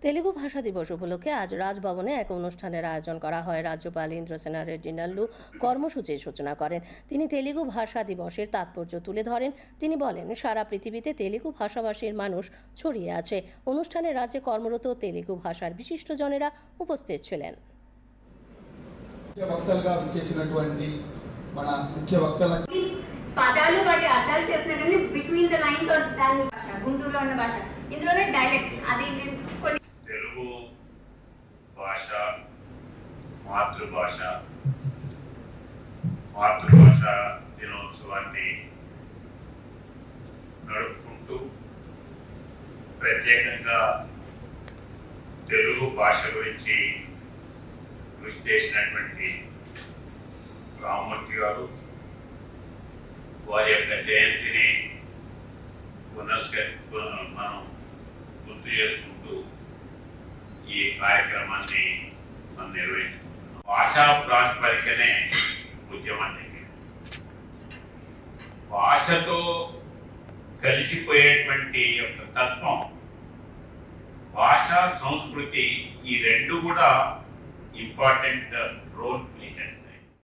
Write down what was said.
তেলুগু ভাষা দিবস উপলক্ষে আজ রাজভবনে এক অনুষ্ঠানের আয়োজন করা হয়। রাজ্যপাল ইন্দ্রসেনা রেড্ডি নাল্লু কর্মসূচির সূচনা করেন। তিনি তেলুগু ভাষা দিবসের তাৎপর্য তুলে ধরেন। তিনি বলেন, সারা পৃথিবীতে তেলুগু ভাষাভাষীর মানুষ ছড়িয়ে আছে। অনুষ্ঠানে রাজ্যে কর্মরত তেলুগু ভাষার বিশিষ্টজনেরা উপস্থিত ছিলেন। పదాలు వాటి అర్థాలు చేసినట్టు బిట్వీన్ ద లైన్స్ ఆర్ దాని భాష గుంటూరులో ఉన్న భాష ఇందులోనే డైలెక్ట్ అది కొన్ని తెలుగు భాష మాతృభాష దినోత్సవాన్ని నడుపుకుంటూ ప్రత్యేకంగా తెలుగు భాష గురించి కృషి చేసినటువంటి రామ్మూర్తి గారు వారి యొక్క జయంతిని మనం గుర్తు చేసుకుంటూ ఈ కార్యక్రమాన్ని మనం నిర్వహించుకుంటున్నాం. భాషా ప్రాతిపదికనే ఉద్యమాన్ని భాషతో కలిసిపోయేటువంటి యొక్క తత్వం, భాష సంస్కృతి ఈ రెండు కూడా ఇంపార్టెంట్ రోల్ ప్లే చేస్తాయి.